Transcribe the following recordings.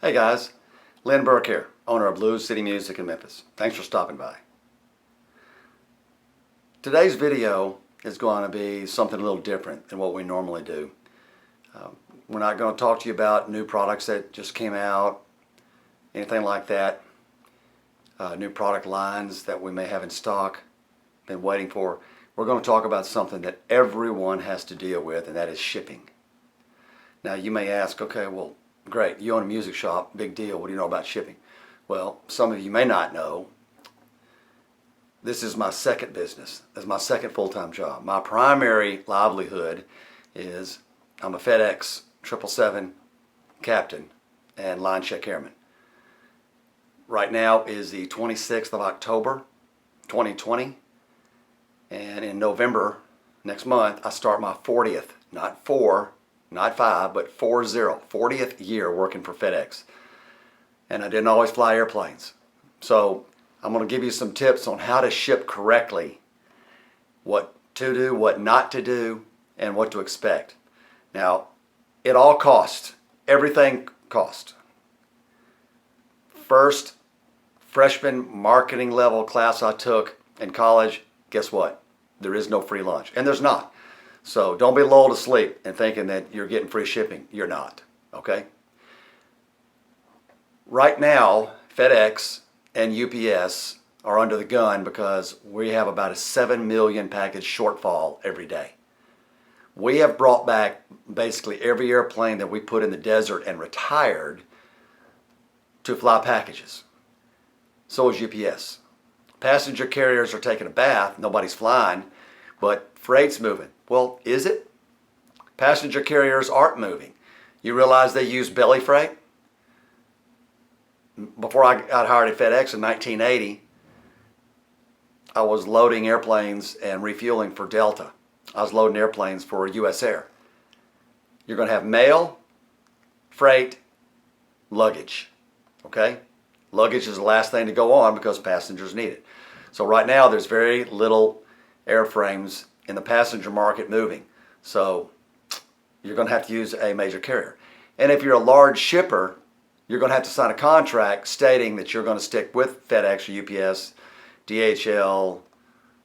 Hey guys, Lynn Burke here, owner of City Music in Memphis. Thanks for stopping by. Today's video is going to be something a little different than what we normally do. We're not going to talk to you about new products that just came out, anything like that. New product lines that we may have in stock, been waiting for. We're going to talk about something that everyone has to deal with, and that is shipping. Now you may ask, okay, well, great, you own a music shop, big deal, what do you know about shipping? Well, some of you may not know, this is my second business. This is my second full-time job. My primary livelihood is I'm a FedEx 777 captain and line check airman. Right now is the 26th of October, 2020, and in November, next month, I start my 40th, not 4, not 5, but 40th year working for FedEx. And I didn't always fly airplanes. So I'm going to give you some tips on how to ship correctly, what to do, what not to do, and what to expect. Now, it all costs. Everything costs. First freshman marketing level class I took in college, guess what? There is no free lunch. And there's not. So don't be lulled to sleep and thinking that you're getting free shipping. You're not, okay? Right now, FedEx and UPS are under the gun because we have about a 7 million package shortfall every day. We have brought back basically every airplane that we put in the desert and retired to fly packages. So is UPS. Passenger carriers are taking a bath, nobody's flying, but freight's moving. Well, is it? Passenger carriers aren't moving. You realize they use belly freight? Before I got hired at FedEx in 1980, I was loading airplanes and refueling for Delta. I was loading airplanes for US Air. You're going to have mail, freight, luggage, okay? Luggage is the last thing to go on because passengers need it. So right now there's very little airframes in the passenger market moving. So you're going to have to use a major carrier. And if you're a large shipper, you're going to have to sign a contract stating that you're going to stick with FedEx or UPS, DHL,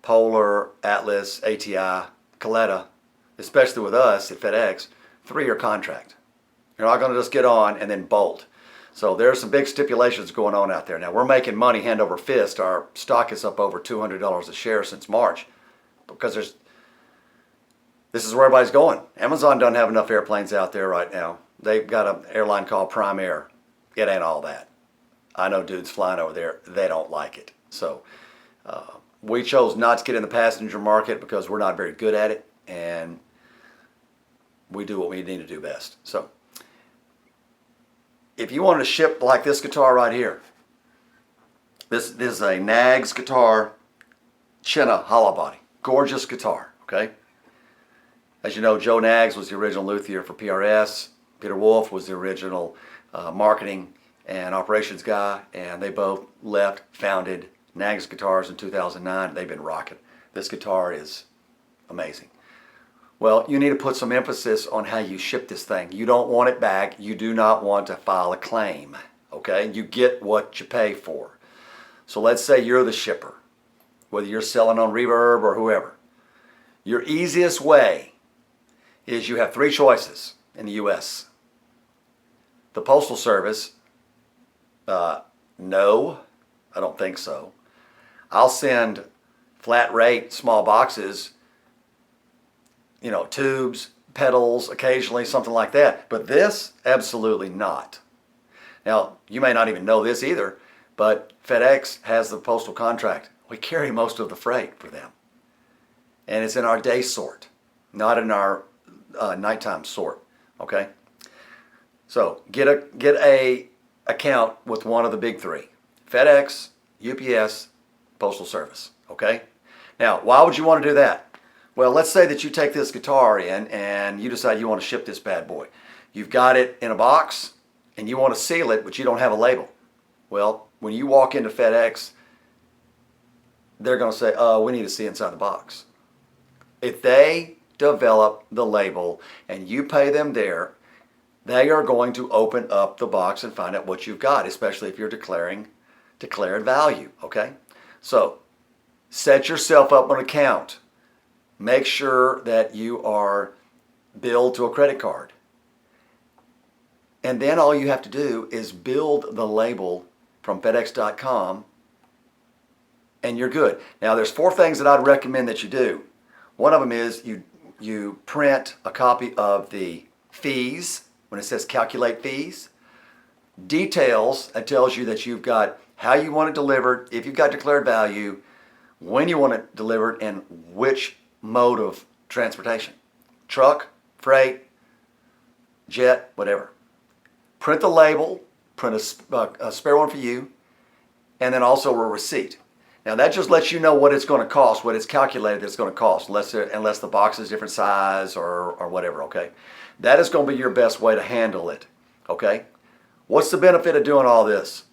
Polar, Atlas, ATI, Coletta, especially with us at FedEx, 3-year contract. You're not going to just get on and then bolt. So there's some big stipulations going on out there. Now we're making money hand over fist. Our stock is up over $200 a share since March because this is where everybody's going. Amazon doesn't have enough airplanes out there right now. They've got an airline called Prime Air. It ain't all that. I know dudes flying over there, they don't like it. So we chose not to get in the passenger market because we're not very good at it, and we do what we need to do best. So if you wanted to ship like this guitar right here, this is a Nags guitar, Chinna hollow body. Gorgeous guitar, okay? As you know, Joe Nags was the original luthier for PRS. Peter Wolf was the original marketing and operations guy, and they both left, founded Nags Guitars in 2009. They've been rocking. This guitar is amazing. Well, you need to put some emphasis on how you ship this thing. You don't want it back. You do not want to file a claim, okay? You get what you pay for. So let's say you're the shipper, whether you're selling on Reverb or whoever. Your easiest way is you have 3 choices in the U.S. The Postal Service, no, I don't think so. I'll send flat rate small boxes, you know, tubes, pedals, occasionally, something like that. But this, absolutely not. Now, you may not even know this either, but FedEx has the postal contract. We carry most of the freight for them. And it's in our day sort, not in our nighttime sort, okay? So get a account with one of the big 3, FedEx, UPS, Postal Service, okay? Now, why would you want to do that? Well, let's say that you take this guitar in and you decide you want to ship this bad boy. You've got it in a box and you want to seal it, but you don't have a label. Well, when you walk into FedEx, they're going to say, we need to see inside the box. If they develop the label and you pay them their they are going to open up the box and find out what you've got, especially if you're declared value, okay? So set yourself up an account. Make sure that you are billed to a credit card. And then all you have to do is build the label from FedEx.com and you're good. Now there's 4 things that I'd recommend that you do. One of them is you print a copy of the fees when it says calculate fees. Details, that tells you that you've got how you want it delivered, if you've got declared value, when you want it delivered, and which mode of transportation. Truck, freight, jet, whatever. Print the label, print a spare one for you, and then also a receipt. Now that just lets you know what it's going to cost, what it's calculated that it's going to cost, unless the box is different size or whatever, okay? That is going to be your best way to handle it, okay? What's the benefit of doing all this?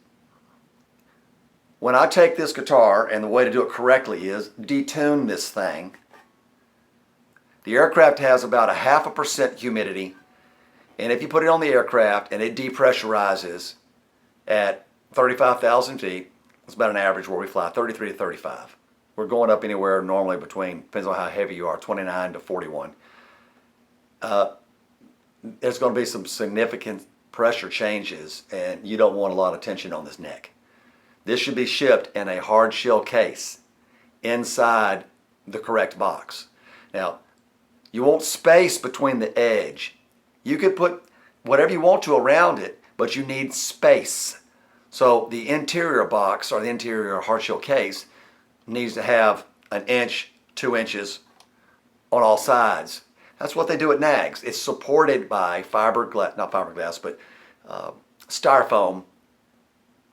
When I take this guitar, and the way to do it correctly is detune this thing. The aircraft has about 0.5% humidity, and if you put it on the aircraft and it depressurizes at 35,000 feet, it's about an average where we fly, 33 to 35. We're going up anywhere normally between, depends on how heavy you are, 29 to 41. There's going to be some significant pressure changes, and you don't want a lot of tension on this neck. This should be shipped in a hard shell case inside the correct box. Now, you want space between the edge. You could put whatever you want to around it, but you need space. So the interior box or the interior hard shell case needs to have 1 inch, 2 inches on all sides. That's what they do at NAGS. It's supported by not fiberglass, but styrofoam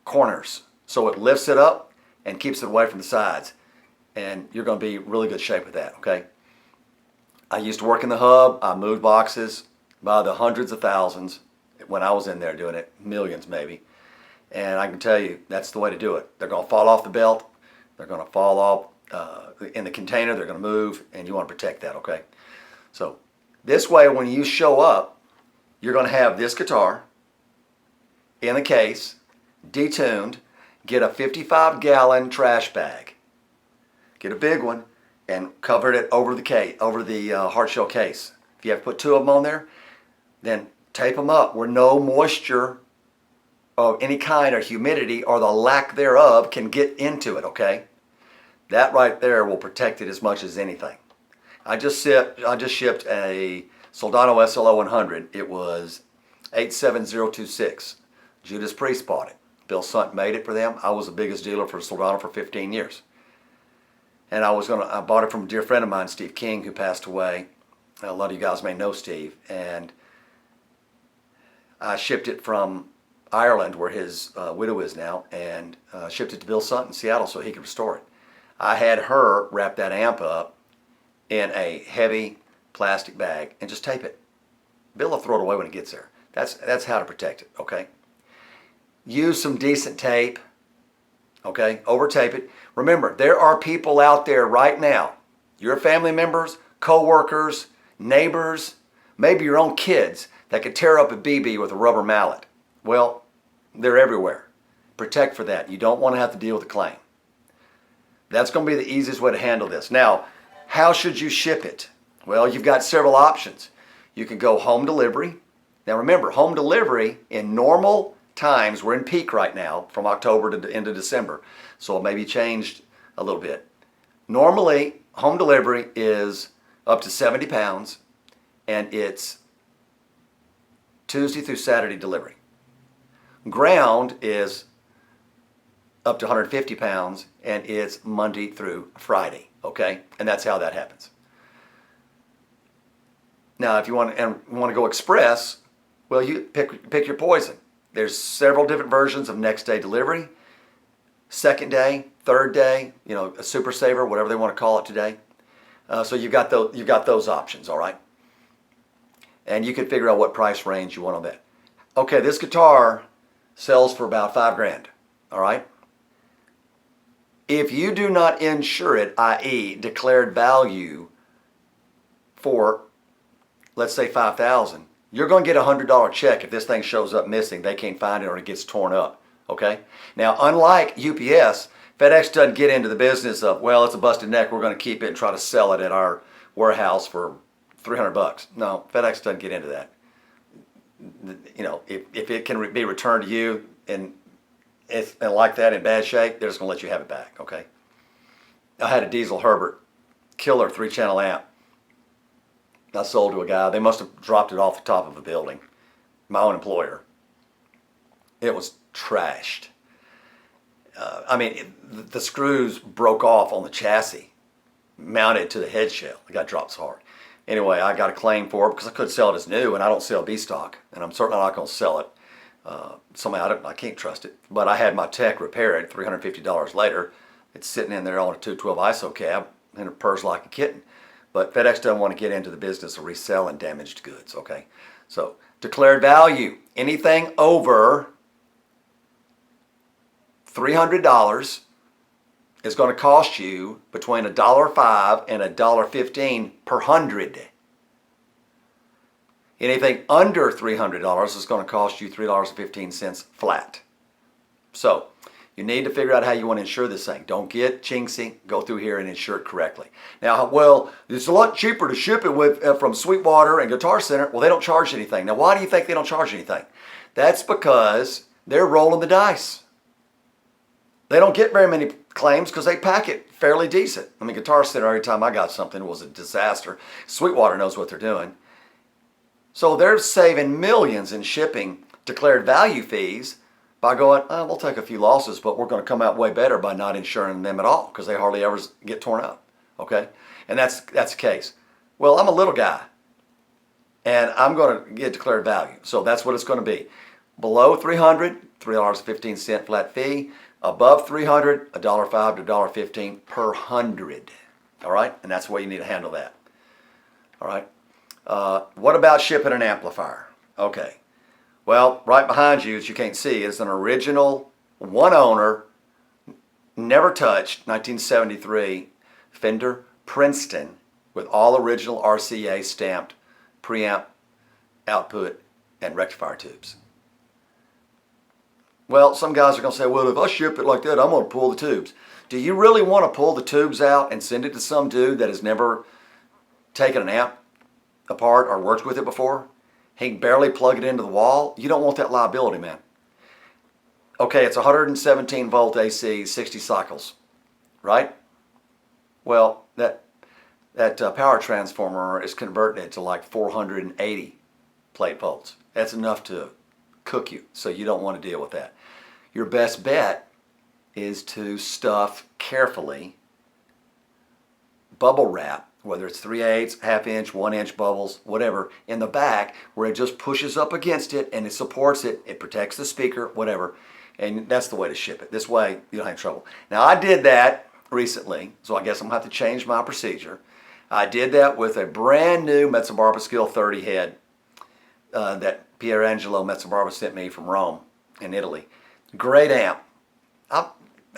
corners. So it lifts it up and keeps it away from the sides. And you're going to be in really good shape with that, okay? I used to work in the hub. I moved boxes by the hundreds of thousands when I was in there doing it, millions maybe. And I can tell you, that's the way to do it. They're going to fall off the belt. They're going to fall off in the container. They're going to move, and you want to protect that, okay? So this way, when you show up, you're going to have this guitar in the case, detuned. Get a 55-gallon trash bag. Get a big one and cover it over the hard shell case. If you have to put 2 of them on there, then tape them up where no moisture of any kind or humidity or the lack thereof can get into it, okay? That right there will protect it as much as anything. I just shipped a Soldano SLO 100. It was 87026. Judas Priest bought it. Bill Sunt made it for them. I was the biggest dealer for Soldano for 15 years. And I bought it from a dear friend of mine, Steve King, who passed away. A lot of you guys may know Steve. And I shipped it from Ireland, where his widow is now, and shipped it to Bill Sunt in Seattle so he could restore it. I had her wrap that amp up in a heavy plastic bag and just tape it. Bill will throw it away when it gets there. That's how to protect it, okay? Use some decent tape, okay? Over tape it. Remember, there are people out there right now, your family members, co-workers, neighbors, maybe your own kids, that could tear up a BB with a rubber mallet. Well, they're everywhere. Protect for that. You don't want to have to deal with a claim. That's going to be the easiest way to handle this. Now, how should you ship it? Well, you've got several options. You can go home delivery. Now remember, home delivery in normal times, we're in peak right now from October to the end of December, so it may be changed a little bit. Normally, home delivery is up to 70 pounds, and it's Tuesday through Saturday delivery. Ground is up to 150 pounds, and it's Monday through Friday, okay? And that's how that happens. Now, if you want to go express, well, you pick your poison. There's several different versions of next day delivery, second day, third day, a super saver, whatever they want to call it today. So you've got those options, all right? And you can figure out what price range you want on that. Okay, this guitar sells for about $5,000, all right? If you do not insure it, i.e. declared value for, let's say $5,000, You're going to get a $100 check if this thing shows up missing, they can't find it, or it gets torn up. Okay? Now, unlike UPS, FedEx doesn't get into the business of, well, it's a busted neck, we're going to keep it and try to sell it at our warehouse for $300. No, FedEx doesn't get into that. You know, if it can be returned to you and it's like that in bad shape, they're just going to let you have it back. Okay? I had a Diesel Herbert killer 3-channel amp I sold to a guy. They must have dropped it off the top of a building. My own employer. It was trashed. The screws broke off on the chassis, mounted to the head shell. It got dropped so hard. Anyway, I got a claim for it because I couldn't sell it as new, and I don't sell B-stock, and I'm certainly not going to sell it. Somehow I can't trust it. But I had my tech repair it $350 later. It's sitting in there on a 212 ISO cab, and it purrs like a kitten. But FedEx doesn't want to get into the business of reselling damaged goods, okay? So, declared value, anything over $300 is going to cost you between $1.05 and $1.15 per hundred. Anything under $300 is going to cost you $3.15 flat. So, you need to figure out how you want to insure this thing. Don't get jinxy. Go through here and insure it correctly. Now, well, it's a lot cheaper to ship it with from Sweetwater and Guitar Center. Well, they don't charge anything. Now, why do you think they don't charge anything? That's because they're rolling the dice. They don't get very many claims because they pack it fairly decent. I mean, Guitar Center, every time I got something, it was a disaster. Sweetwater knows what they're doing. So they're saving millions in shipping declared value fees by going, we'll take a few losses, but we're going to come out way better by not insuring them at all because they hardly ever get torn up. Okay? And that's the case. Well, I'm a little guy, and I'm going to get declared value. So that's what it's going to be. Below $300, $3.15 flat fee. Above $300, $1.05 to $1.15 per hundred. All right? And that's the way you need to handle that. All right? What about shipping an amplifier? Okay. Well, right behind you, as you can't see, is an original, one owner, never touched, 1973 Fender Princeton with all original RCA stamped preamp, output, and rectifier tubes. Well, some guys are going to say, well, if I ship it like that, I'm going to pull the tubes. Do you really want to pull the tubes out and send it to some dude that has never taken an amp apart or worked with it before? He can barely plug it into the wall. You don't want that liability, man. Okay, it's 117 volt AC, 60 cycles, right? Well, that power transformer is converting it to like 480 plate volts. That's enough to cook you, so you don't want to deal with that. Your best bet is to stuff carefully bubble wrap, whether it's 3/8, half-inch, 1-inch bubbles, whatever, in the back where it just pushes up against it and it supports it, it protects the speaker, whatever, and that's the way to ship it. This way you don't have trouble. Now, I did that recently, so I guess I'm going to have to change my procedure. I did that with a brand new Metzebarba Skill 30 head that Pierangelo Metzebarba sent me from Rome in Italy. Great amp. I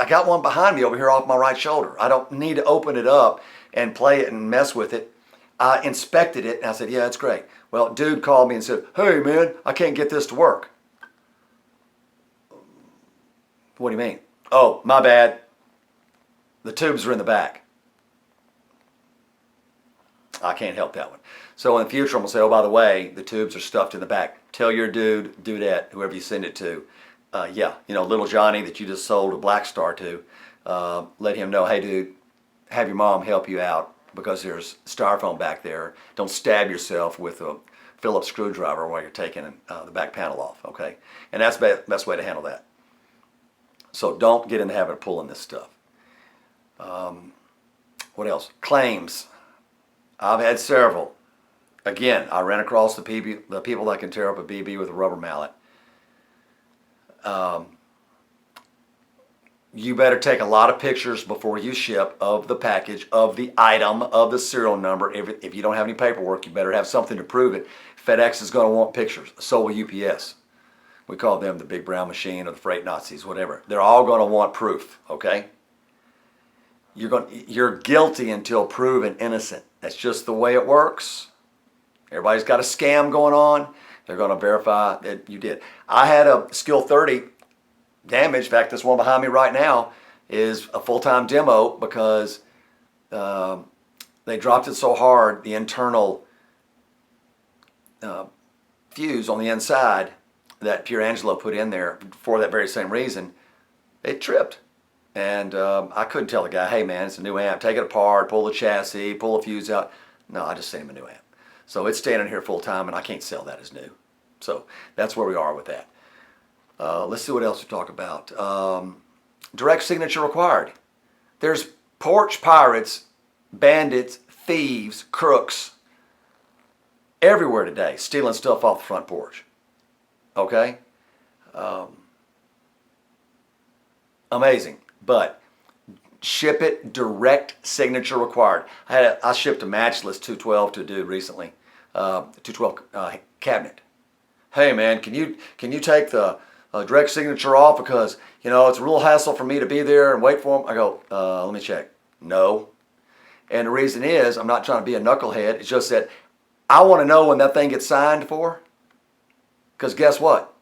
got one behind me over here off my right shoulder. I don't need to open it up and play it and mess with it. I inspected it and I said, yeah, it's great. Well, dude called me and said, hey man, I can't get this to work. What do you mean? Oh, my bad. The tubes are in the back. I can't help that one. So in the future, I'm going to say, oh, by the way, the tubes are stuffed in the back. Tell your dude, dudette, whoever you send it to, little Johnny that you just sold a Black Star to, let him know, hey, dude, have your mom help you out because there's styrofoam back there. Don't stab yourself with a Phillips screwdriver while you're taking the back panel off, okay? And that's the best way to handle that. So don't get in the habit of pulling this stuff. What else? Claims. I've had several. Again, I ran across the people that can tear up a BB with a rubber mallet. You better take a lot of pictures before you ship of the package, of the item, of the serial number. If you don't have any paperwork, you better have something to prove it. FedEx is going to want pictures. So will UPS. We call them the big brown machine or the freight Nazis, whatever. They're all going to want proof, okay? You're guilty until proven innocent. That's just the way it works. Everybody's got a scam going on. They're going to verify that you did. I had a Skill 30 damage. In fact, this one behind me right now is a full-time demo because they dropped it so hard, the internal fuse on the inside that Pierangelo put in there for that very same reason, it tripped. And I couldn't tell the guy, hey man, it's a new amp, take it apart, pull the chassis, pull the fuse out. No, I just sent him a new amp. So it's standing here full time and I can't sell that as new. So that's where we are with that. Let's see what else to talk about. Direct signature required. There's porch pirates, bandits, thieves, crooks everywhere today stealing stuff off the front porch. Okay? Amazing. But ship it direct signature required. I shipped a matchless 212 to a dude recently. 212 cabinet. Hey man, can you take the direct signature off because it's a real hassle for me to be there and wait for them. I go, let me check. No. And the reason is I'm not trying to be a knucklehead. It's just that I want to know when that thing gets signed for. Because guess what?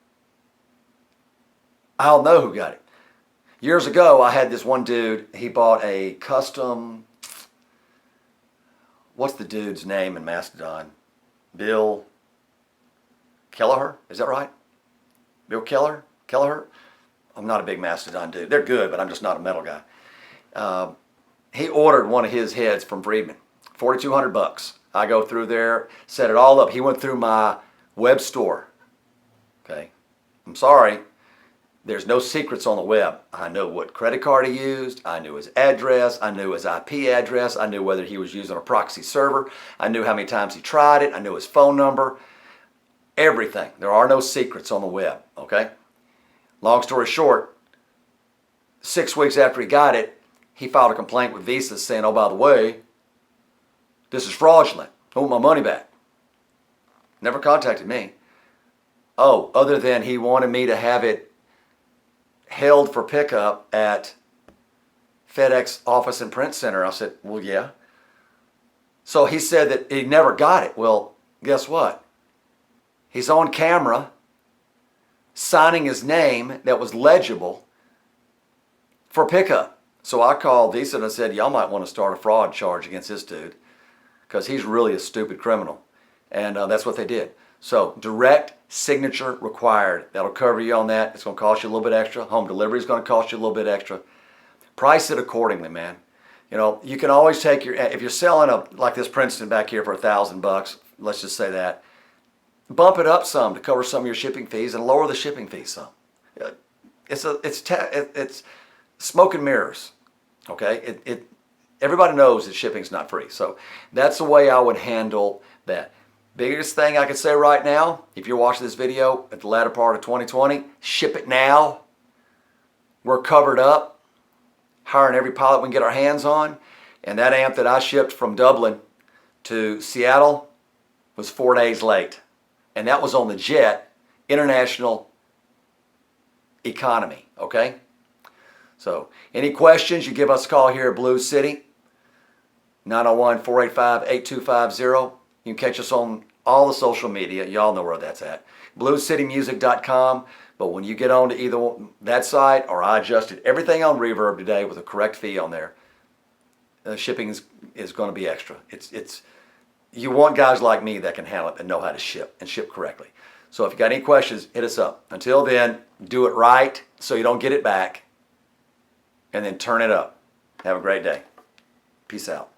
I'll know who got it. Years ago, I had this one dude. He bought a custom. What's the dude's name in Mastodon? Bill Kelleher? Is that right? Bill Kelleher? I'm not a big Mastodon dude. They're good, but I'm just not a metal guy. He ordered one of his heads from Friedman, $4,200. I go through there, set it all up. He went through my web store. Okay, I'm sorry. There's no secrets on the web. I know what credit card he used. I knew his address. I knew his IP address. I knew whether he was using a proxy server. I knew how many times he tried it. I knew his phone number. Everything. There are no secrets on the web, okay? Long story short, 6 weeks after he got it, he filed a complaint with Visa saying, oh, by the way, this is fraudulent. I want my money back. Never contacted me. Oh, other than he wanted me to have it held for pickup at FedEx office and print center. I said, well, yeah. So he said that he never got it. Well, guess what? He's on camera signing his name that was legible for pickup. So I called Visa and I said, y'all might want to start a fraud charge against this dude because he's really a stupid criminal. And that's what they did. So direct signature required. That'll cover you on that. It's going to cost you a little bit extra. Home delivery is going to cost you a little bit extra. Price it accordingly, man. You can always take if you're selling like this Princeton back here for $1,000, let's just say that, bump it up some to cover some of your shipping fees and lower the shipping fees some. It's smoke and mirrors. Okay, everybody knows that shipping's not free. So that's the way I would handle that. Biggest thing I could say right now, if you're watching this video at the latter part of 2020, ship it now. We're covered up, hiring every pilot we can get our hands on. And that amp that I shipped from Dublin to Seattle was 4 days late. And that was on the jet, international economy, okay? So any questions, you give us a call here at Blues City, 901-485-8250. You can catch us on all the social media. Y'all know where that's at. BluesCityMusic.com. But when you get on to either that site or I adjusted everything on Reverb today with a correct fee on there, shipping is going to be extra. You want guys like me that can handle it and know how to ship and ship correctly. So if you got any questions, hit us up. Until then, do it right so you don't get it back, and then turn it up. Have a great day. Peace out.